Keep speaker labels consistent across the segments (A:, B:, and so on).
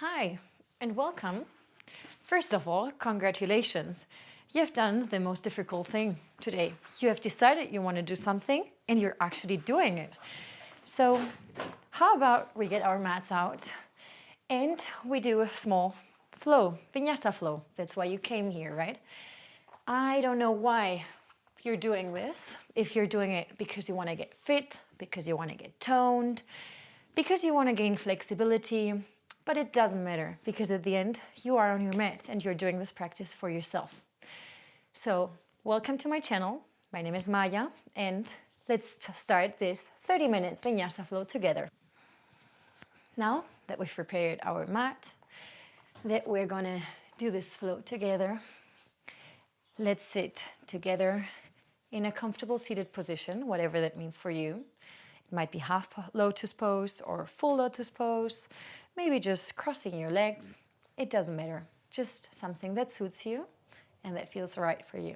A: Hi, and welcome. First of all, congratulations. You have done the most difficult thing today. You have decided you want to do something, and you're actually doing it. So, how about we get our mats out, and we do a small flow, Vinyasa flow. That's why you came here, right? I don't know why you're doing this. If you're doing it because you want to get fit, because you want to get toned, because you want to gain flexibility, but it doesn't matter because at the end you are on your mat and you're doing this practice for yourself. So, welcome to my channel. My name is Maya, and let's start this 30 minutes Vinyasa flow together. Now that we've prepared our mat, that we're gonna do this flow together, let's sit together in a comfortable seated position, whatever that means for you. It might be half lotus pose or full lotus pose, maybe just crossing your legs. It doesn't matter, just something that suits you and that feels right for you.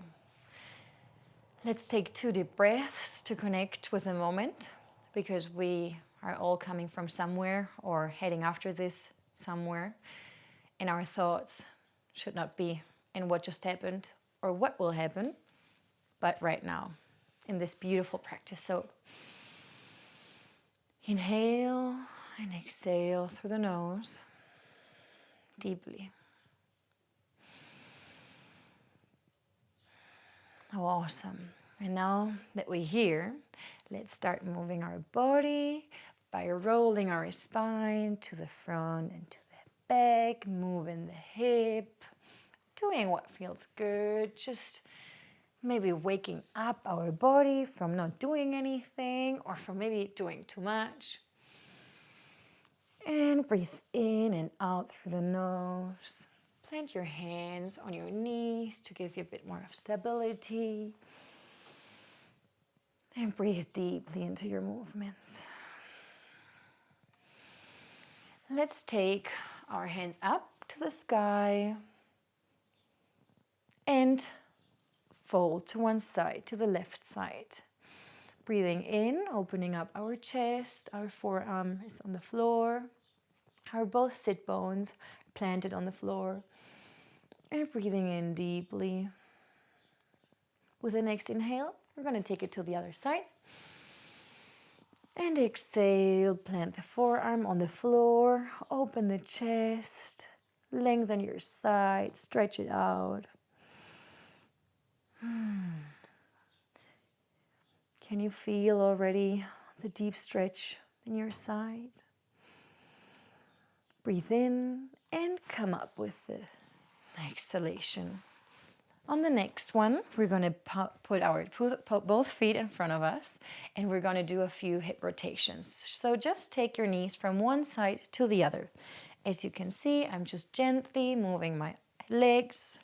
A: Let's take 2 deep breaths to connect with the moment, because we are all coming from somewhere or heading after this somewhere, and our thoughts should not be in what just happened or what will happen, but right now in this beautiful practice. So inhale and exhale through the nose deeply. Oh, awesome. And now that we're here, let's start moving our body by rolling our spine to the front and to the back, moving the hip, doing what feels good, just maybe waking up our body from not doing anything or from maybe doing too much. And breathe in and out through the nose. Plant your hands on your knees to give you a bit more of stability. And breathe deeply into your movements. Let's take our hands up to the sky and fold to one side, to the left side. Breathing in, opening up our chest, our forearm is on the floor, our both sit bones are planted on the floor, and breathing in deeply. With the next inhale, we're going to take it to the other side. And exhale, plant the forearm on the floor, open the chest, lengthen your side, stretch it out. Can you feel already the deep stretch in your side? Breathe in and come up with the exhalation. On the next one, we're going to put both feet in front of us, and we're going to do a few hip rotations. So just take your knees from one side to the other. As you can see, I'm just gently moving my legs.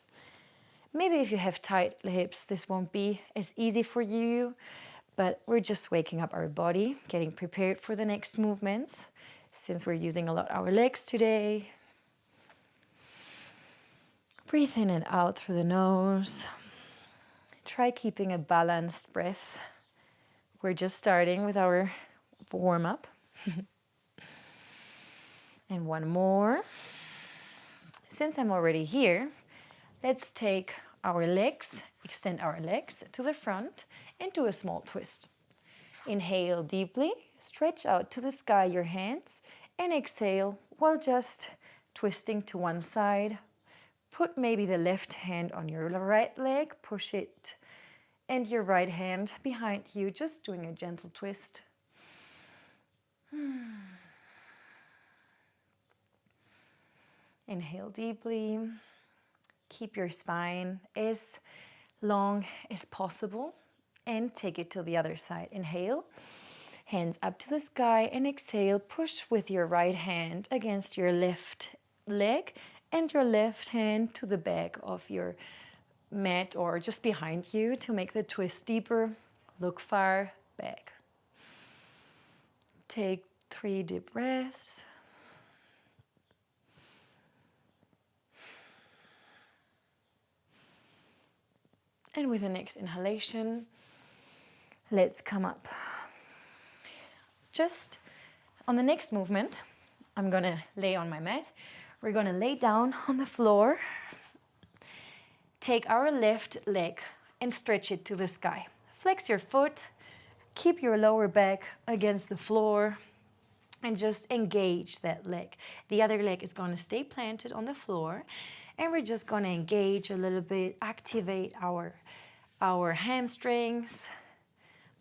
A: Maybe if you have tight hips, this won't be as easy for you, but we're just waking up our body, getting prepared for the next movements, since we're using a lot our legs today. Breathe in and out through the nose. Try keeping a balanced breath. We're just starting with our warm-up. And one more. Since I'm already here, let's take our legs, extend our legs to the front and do a small twist. Inhale deeply, stretch out to the sky your hands, and exhale while just twisting to one side. Put maybe the left hand on your right leg, push it, and your right hand behind you, just doing a gentle twist. Inhale deeply. Keep your spine as long as possible and take it to the other side. Inhale, hands up to the sky, and exhale, push with your right hand against your left leg and your left hand to the back of your mat or just behind you to make the twist deeper. Look far back. Take 3 deep breaths. And with the next inhalation, let's come up. Just on the next movement, I'm gonna lay on my mat, We're gonna lay down on the floor. Take our left leg and stretch it to the sky. Flex your foot, keep your lower back against the floor, and just engage that leg. The other leg is gonna stay planted on the floor, and we're just gonna engage a little bit, activate our hamstrings,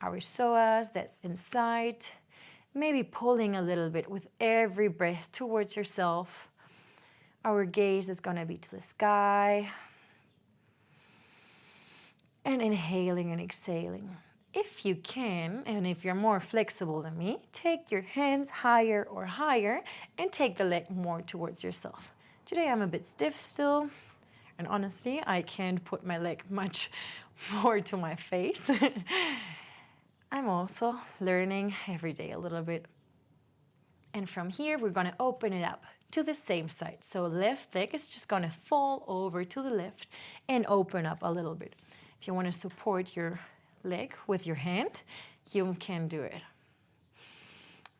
A: our psoas that's inside, maybe pulling a little bit with every breath towards yourself. Our gaze is gonna be to the sky. And inhaling and exhaling. If you can, and if you're more flexible than me, take your hands higher or higher and take the leg more towards yourself. Today I'm a bit stiff still, and honestly, I can't put my leg much more to my face. I'm also learning every day a little bit. And from here, we're gonna open it up to the same side. So left leg is just gonna fall over to the left and open up a little bit. If you want to support your leg with your hand, you can do it.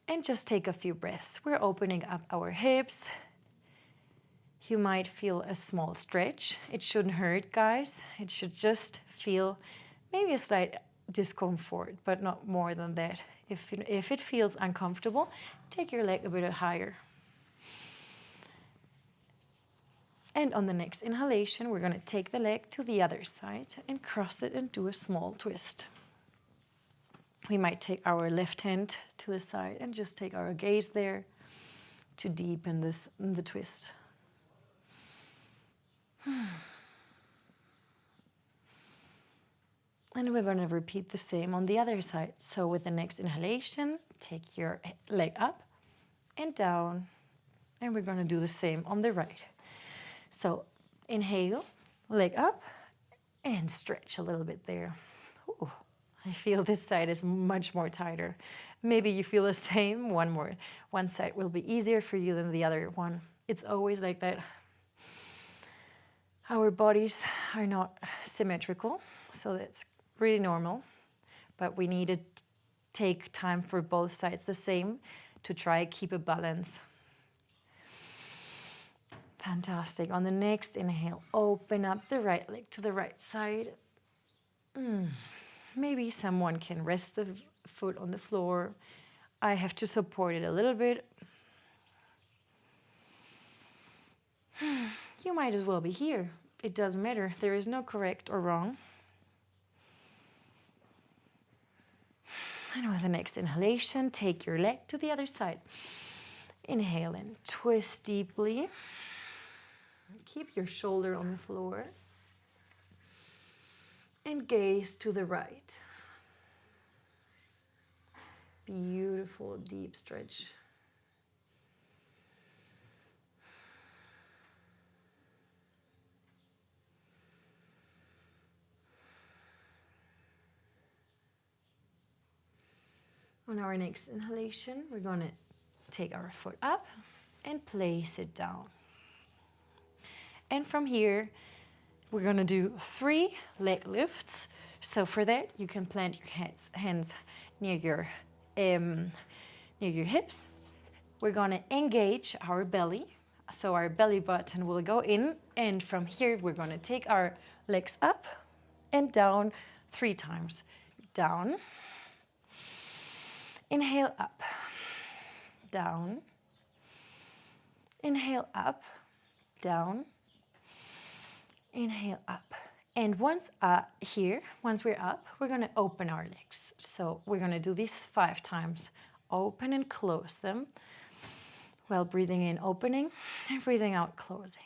A: And just take a few breaths. We're opening up our hips. You might feel a small stretch. It shouldn't hurt, guys. It should just feel maybe a slight discomfort, but not more than that. If it feels uncomfortable, take your leg a bit higher. And on the next inhalation, we're going to take the leg to the other side and cross it and do a small twist. We might take our left hand to the side and just take our gaze there to deepen the twist. And we're going to repeat the same on the other side. So with the next inhalation, take your leg up and down. And we're going to do the same on the right. So inhale, leg up, and stretch a little bit there. Ooh, I feel this side is much more tighter. Maybe you feel the same. One side will be easier for you than the other one. It's always like that. Our bodies are not symmetrical, so that's really normal. But we need to take time for both sides the same to try keep a balance. Fantastic. On the next inhale, open up the right leg to the right side. Maybe someone can rest the foot on the floor. I have to support it a little bit. You might as well be here. It doesn't matter. There is no correct or wrong. And with the next inhalation, take your leg to the other side. Inhale and twist deeply. Keep your shoulder on the floor. And gaze to the right. Beautiful deep stretch. On our next inhalation, we're going to take our foot up and place it down. And from here, we're going to do 3 leg lifts. So for that, you can plant your hands near your hips. We're going to engage our belly. So our belly button will go in. And from here, we're going to take our legs up and down 3 times. Down. Inhale up. Down. Inhale up. Down. Inhale up. And once we're up, we're going to open our legs. So we're going to do this 5 times. Open and close them while breathing in, opening, and breathing out, closing.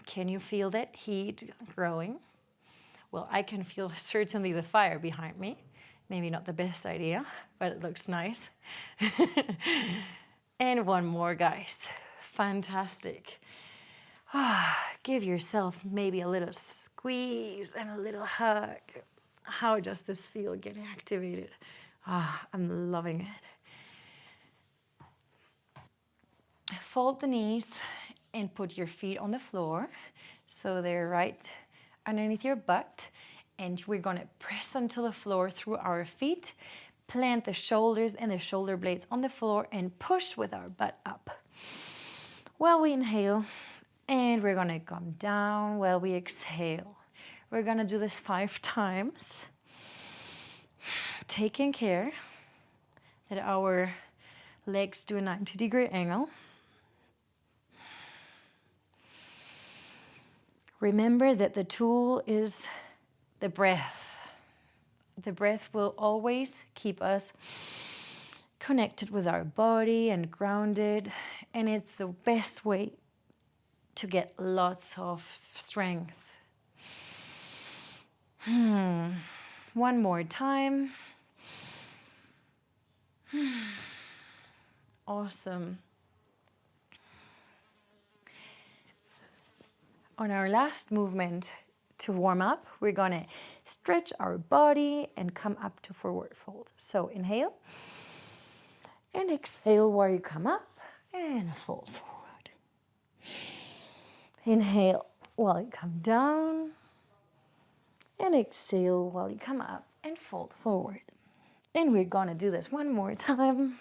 A: Can you feel that heat growing? Well, I can feel certainly the fire behind me. Maybe not the best idea, but it looks nice. And one more, guys. Fantastic. Give yourself maybe a little squeeze and a little hug. How does this feel getting activated? I'm loving it. Fold the knees and put your feet on the floor so they're right underneath your butt. And we're going to press onto the floor through our feet. Plant the shoulders and the shoulder blades on the floor and push with our butt up. While we inhale, and we're gonna come down while we exhale. We're gonna do this 5 times, taking care that our legs do a 90-degree angle. Remember that the tool is the breath. The breath will always keep us connected with our body and grounded, and it's the best way to get lots of strength. One more time. Awesome. On our last movement to warm up, we're gonna stretch our body and come up to forward fold. So inhale and exhale while you come up and fold forward. Inhale while you come down and exhale while you come up and fold forward. And we're gonna do this one more time.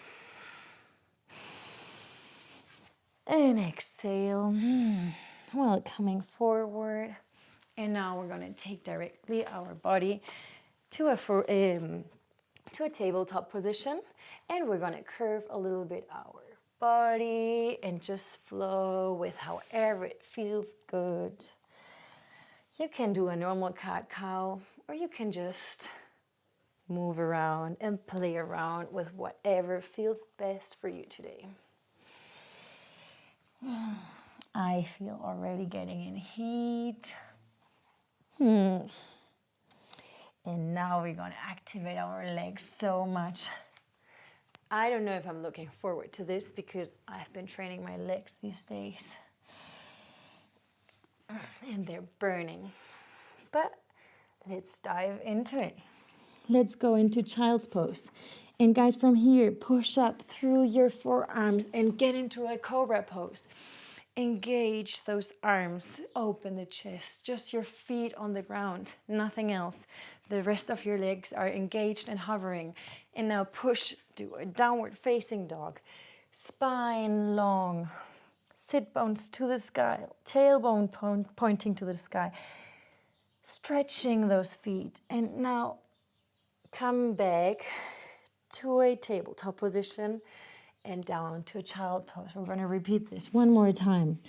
A: And exhale while coming forward. And now we're gonna take directly our body to a tabletop position, and we're gonna curve a little bit our body and just flow with however it feels good. You can do a normal cat-cow, or you can just move around and play around with whatever feels best for you today. I feel already getting in heat. And now we're gonna activate our legs so much. I don't know if I'm looking forward to this because I've been training my legs these days. And they're burning. But let's dive into it. Let's go into child's pose. And guys, from here, push up through your forearms and get into a cobra pose. Engage those arms, open the chest, just your feet on the ground, nothing else. The rest of your legs are engaged and hovering. And now push, do a downward facing dog. Spine long, sit bones to the sky, tailbone pointing to the sky. Stretching those feet. And now come back to a tabletop position and down to a child pose. We're going to repeat this one more time.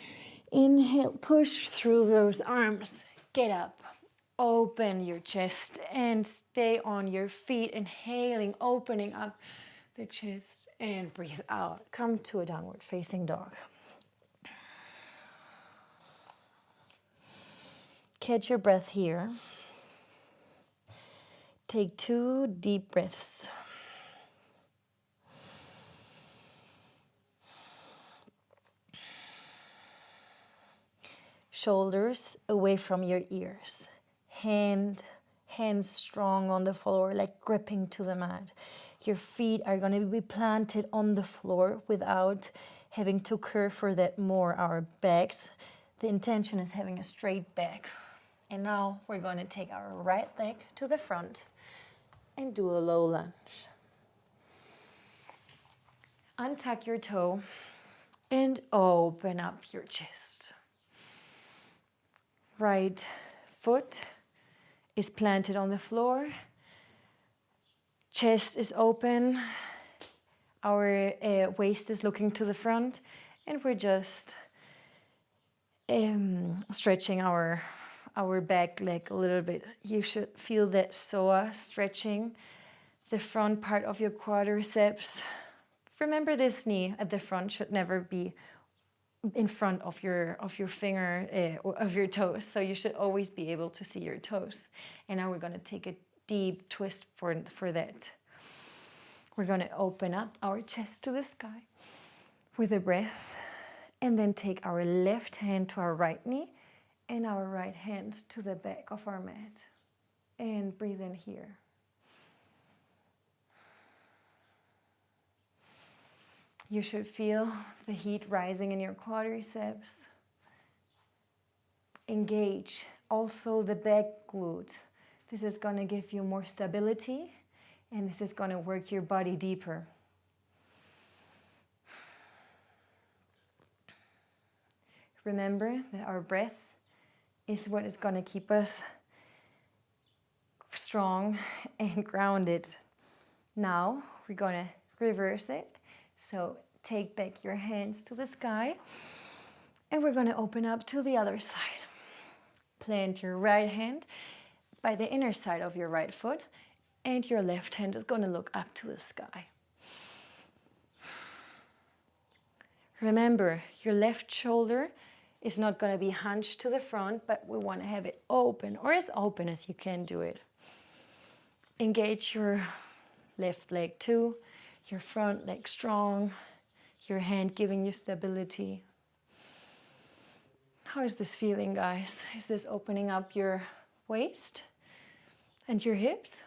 A: Inhale, push through those arms. Get up, open your chest and stay on your feet. Inhaling, opening up the chest and breathe out. Come to a downward facing dog. Catch your breath here. Take 2 deep breaths. Shoulders away from your ears. Hands strong on the floor, like gripping to the mat. Your feet are going to be planted on the floor without having to curve for that more our backs. The intention is having a straight back. And now we're going to take our right leg to the front and do a low lunge. Untuck your toe and open up your chest. Right foot is planted on the floor. Chest is open. Our waist is looking to the front. And we're just stretching our back leg a little bit. You should feel that psoas stretching the front part of your quadriceps. Remember, this knee at the front should never be in front of your finger or of your toes. So you should always be able to see your toes. And now we're going to take a deep twist for that. We're going to open up our chest to the sky with a breath, and then take our left hand to our right knee and our right hand to the back of our mat. And breathe in here. You should feel the heat rising in your quadriceps. Engage also the back glute. This is going to give you more stability And this is going to work your body deeper. Remember that our breath is what is going to keep us strong and grounded. Now we're going to reverse it. So take back your hands to the sky and we're going to open up to the other side. Plant your right hand by the inner side of your right foot and your left hand is going to look up to the sky. Remember, your left shoulder is not going to be hunched to the front, but we want to have it open, or as open as you can do it. Engage your left leg too, your front leg strong, your hand giving you stability. How is this feeling, guys? Is this opening up your waist and your hips?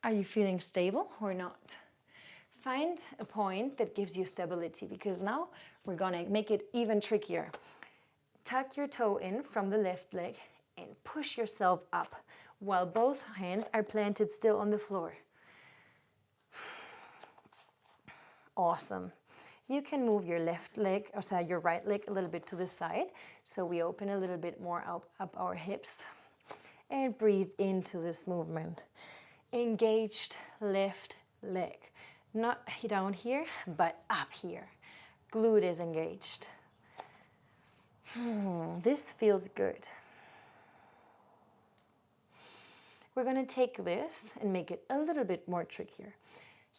A: Are you feeling stable or not? Find a point that gives you stability, because now we're gonna make it even trickier. Tuck your toe in from the left leg and push yourself up while both hands are planted still on the floor. Awesome. You can move your left leg, or sorry, your right leg a little bit to the side. So we open a little bit more up our hips and breathe into this movement. Engaged left leg. Not down here, but up here. Glute is engaged. This feels good. We're going to take this and make it a little bit more trickier.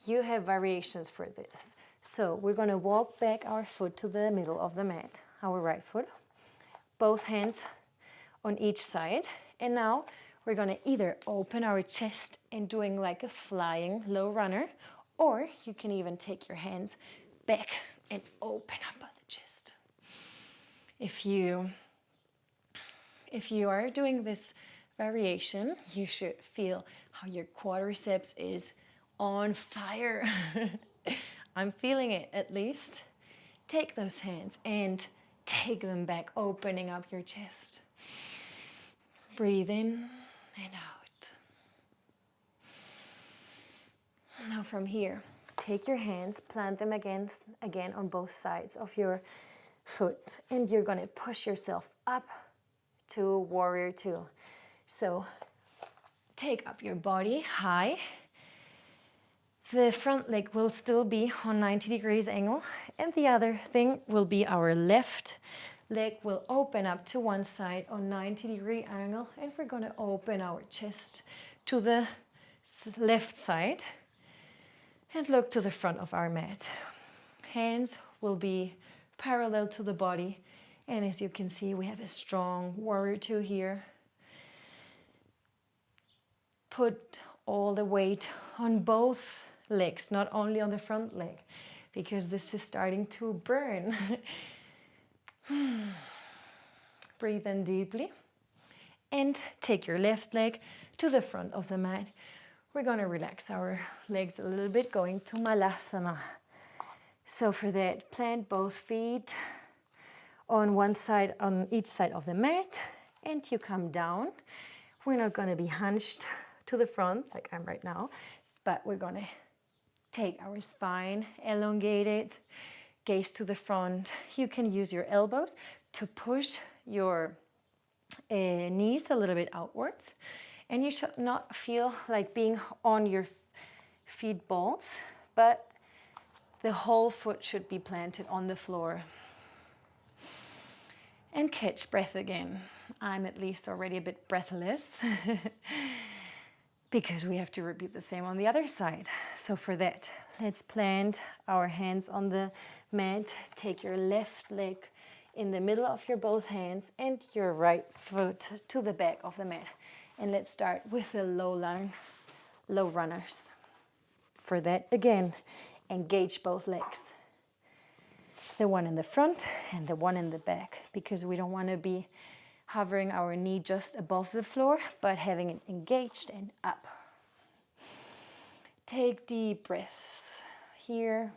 A: You have variations for this. So we're going to walk back our foot to the middle of the mat, our right foot. Both hands on each side. And now we're going to either open our chest and doing like a flying low runner, or you can even take your hands back and open up on the chest. If you are doing this variation, you should feel how your quadriceps is on fire. I'm feeling it at least. Take those hands and take them back, opening up your chest. Breathe in and out. Now from here, take your hands, plant them again on both sides of your foot, and you're going to push yourself up to warrior two. So take up your body high. The front leg will still be on 90 degrees angle, and the other thing will be our left leg will open up to one side on 90-degree angle, and we're going to open our chest to the left side and look to the front of our mat. Hands will be parallel to the body, and as you can see, we have a strong warrior two here. Put all the weight on both legs, not only on the front leg, because this is starting to burn. Breathe in deeply and take your left leg to the front of the mat. We're going to relax our legs a little bit, going to Malasana. So for that, plant both feet on one side, on each side of the mat, and you come down. We're not going to be hunched to the front like I'm right now, but we're going to take our spine, elongate it, gaze to the front. You can use your elbows to push your knees a little bit outwards, and you should not feel like being on your feet balls, but the whole foot should be planted on the floor. And catch breath again. I'm at least already a bit breathless because we have to repeat the same on the other side. So for that, let's plant our hands on the mat. Take your left leg in the middle of your both hands and your right foot to the back of the mat. And let's start with the low runners. For that, again, engage both legs. The one in the front and the one in the back, because we don't want to be hovering our knee just above the floor, but having it engaged and up. Take deep breaths here.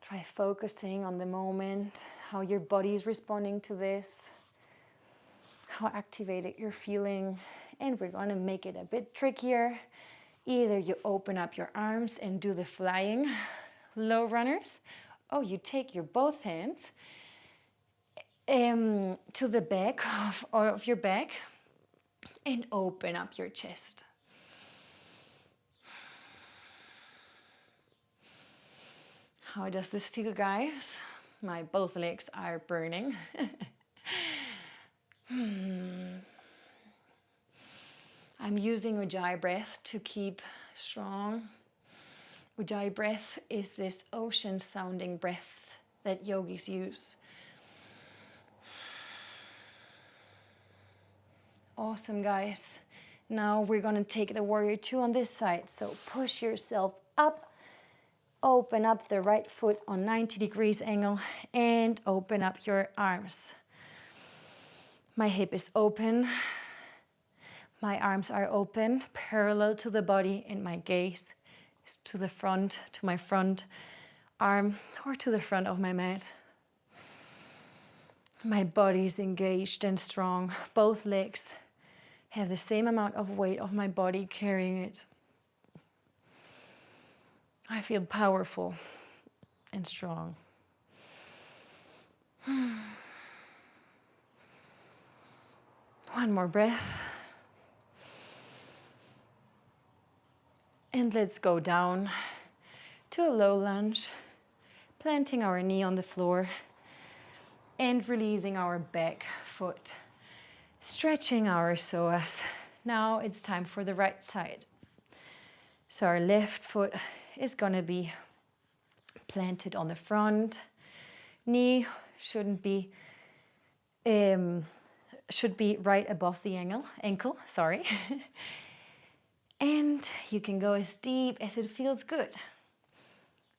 A: Try focusing on the moment, how your body is responding to this, how activated you're feeling. And we're going to make it a bit trickier. Either you open up your arms and do the flying low runners, or you take your both hands to the back of your back and open up your chest. How does this feel, guys? My both legs are burning. I'm using Ujjayi breath to keep strong. Ujjayi breath is this ocean sounding breath that yogis use. Awesome, guys. Now we're going to take the warrior two on this side. So push yourself up, open up the right foot on 90 degrees angle, and open up your arms. My hip is open. My arms are open, parallel to the body, and my gaze is to the front, to my front arm, or to the front of my mat. My body is engaged and strong. Both legs have the same amount of weight of my body carrying it. I feel powerful and strong. One more breath. And let's go down to a low lunge, planting our knee on the floor and releasing our back foot, stretching our psoas. Now it's time for the right side. So our left foot is going to be planted on the front. Knee should be right above the ankle. And you can go as deep as it feels good.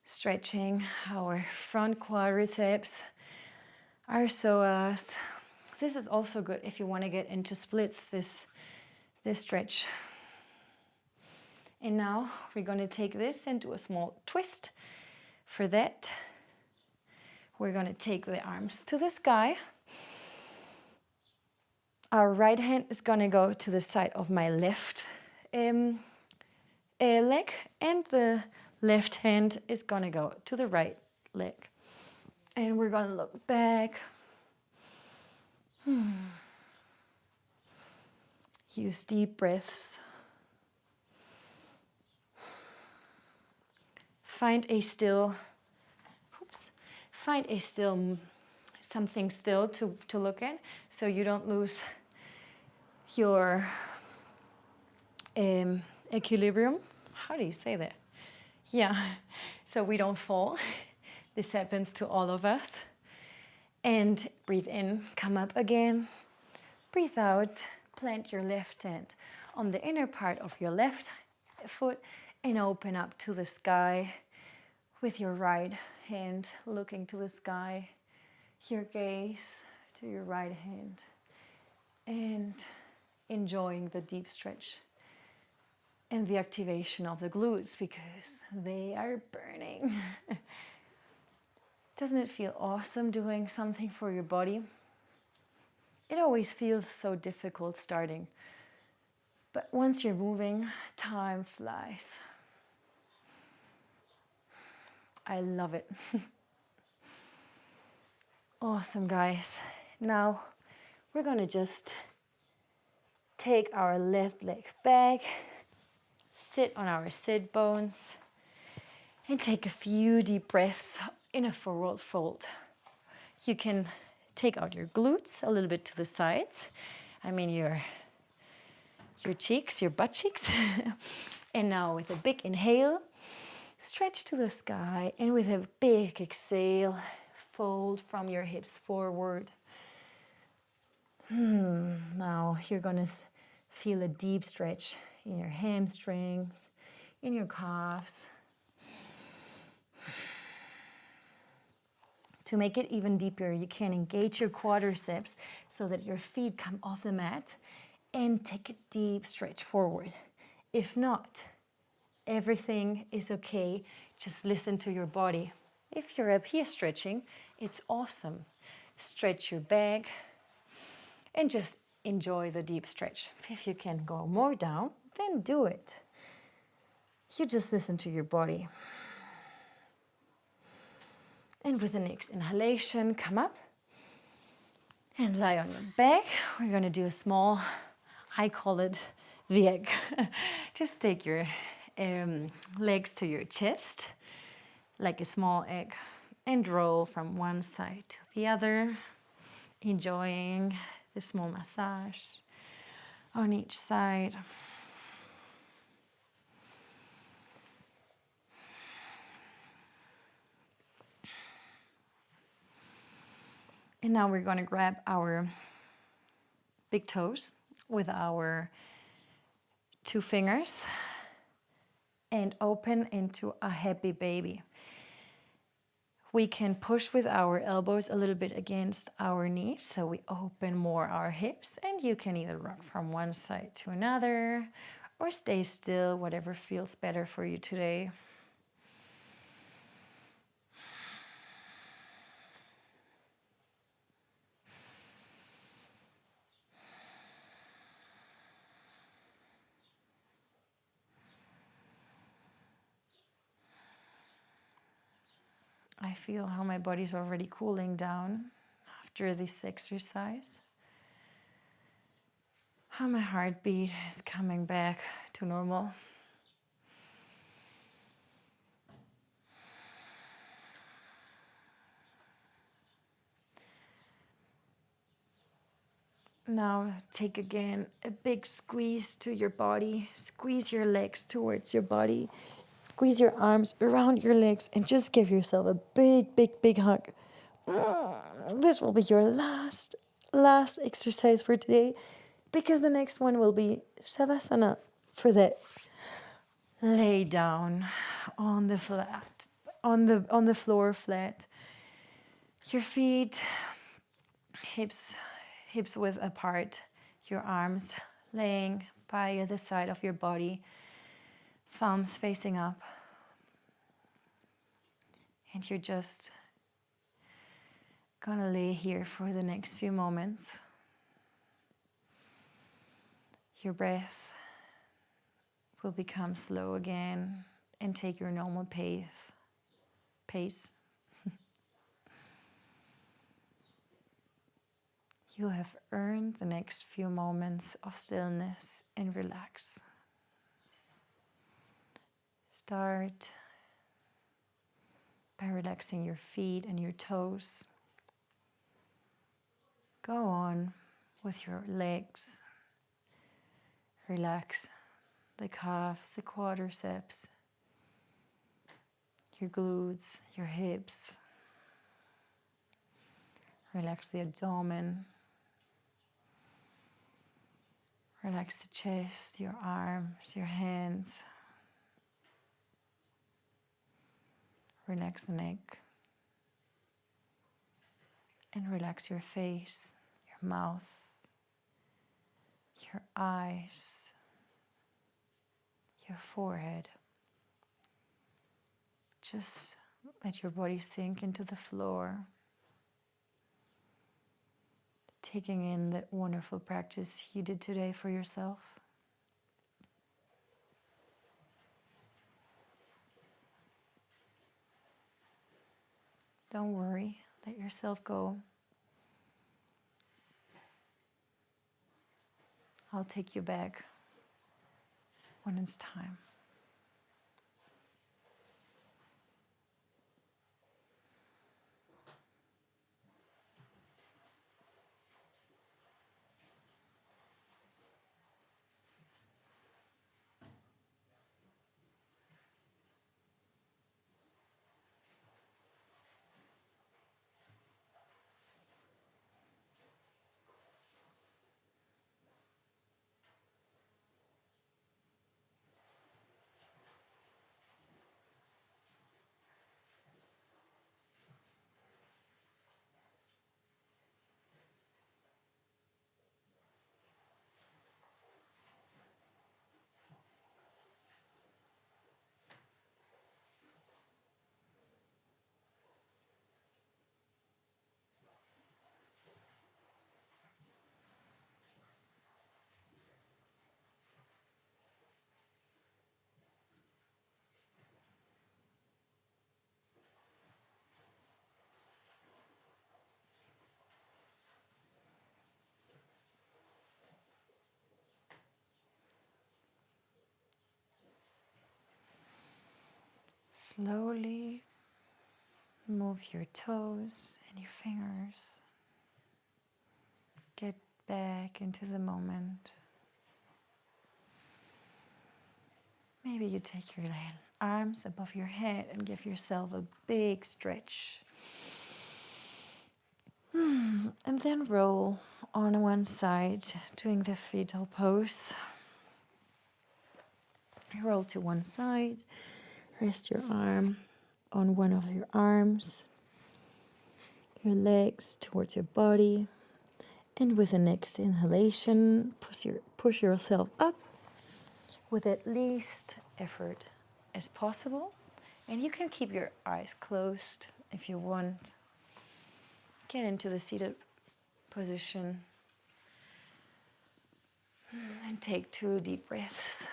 A: Stretching our front quadriceps, our psoas. This is also good if you want to get into splits, this stretch. And now we're going to take this and do a small twist. For that, we're going to take the arms to the sky. Our right hand is going to go to the side of my left leg, and the left hand is going to go to the right leg. And we're going to look back. Use deep breaths. Find a still, something still to look at, so you don't lose your equilibrium. How do you say that? Yeah, so we don't fall. This happens to all of us. And breathe in, come up again. Breathe out, plant your left hand on the inner part of your left foot and open up to the sky with your right hand looking to the sky. Your gaze to your right hand and enjoying the deep stretch and the activation of the glutes because they are burning. Doesn't it feel awesome doing something for your body? It always feels so difficult starting, but once you're moving, time flies. I love it. Awesome, guys. Now we're going to just take our left leg back, sit on our sit bones, and take a few deep breaths in a forward fold. You can take out your glutes a little bit to the sides. I mean your cheeks, your butt cheeks. And now with a big inhale, stretch to the sky, and with a big exhale, fold from your hips forward. Now you're going to feel a deep stretch in your hamstrings, in your calves. To make it even deeper, you can engage your quadriceps so that your feet come off the mat and take a deep stretch forward. If not, everything is okay. Just listen to your body. If you're up here stretching, it's awesome. Stretch your back and just enjoy the deep stretch. If you can go more down, then do it. You just listen to your body. And with the next inhalation, come up and lie on your back. We're going to do a small, I call it the egg. Just take your legs to your chest like a small egg and roll from one side to the other, enjoying the small massage on each side. And now we're going to grab our big toes with our 2 fingers and open into a happy baby. We can push with our elbows a little bit against our knees, so we open more our hips, and you can either rock from one side to another or stay still, whatever feels better for you today. I feel how my body's already cooling down after this exercise. How my heartbeat is coming back to normal. Now take again a big squeeze to your body. Squeeze your legs towards your body. Squeeze your arms around your legs and just give yourself a big, big, big hug. This will be your last exercise for today, because the next one will be Shavasana. For that, lay down on the flat, on the floor flat. Your feet, hips width apart. Your arms laying by the side of your body. Thumbs facing up. And you're just gonna lay here for the next few moments. Your breath will become slow again and take your normal pace. You have earned the next few moments of stillness and relax. Start by relaxing your feet and your toes. Go on with your legs. Relax the calves, the quadriceps, your glutes, your hips. Relax the abdomen. Relax the chest, your arms, your hands. Relax the neck. And relax your face, your mouth, your eyes, your forehead. Just let your body sink into the floor, taking in that wonderful practice you did today for yourself. Don't worry, let yourself go. I'll take you back when it's time. Slowly move your toes and your fingers. Get back into the moment. Maybe you take your arms above your head and give yourself a big stretch. And then roll on one side, doing the fetal pose. Roll to one side, rest your arm on one of your arms, your legs towards your body, and with the next inhalation, push yourself up with at least effort as possible. And you can keep your eyes closed if you want. Get into the seated position and take 2 deep breaths.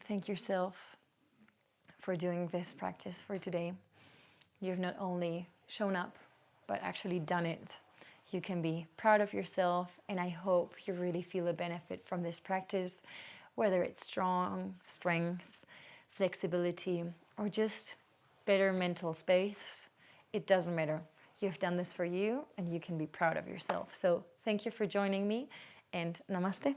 A: Thank yourself for doing this practice for today. You've not only shown up, but actually done it. You can be proud of yourself, and I hope you really feel a benefit from this practice, whether it's strength, flexibility, or just better mental space. It doesn't matter. You've done this for you, and you can be proud of yourself. So thank you for joining me, and namaste.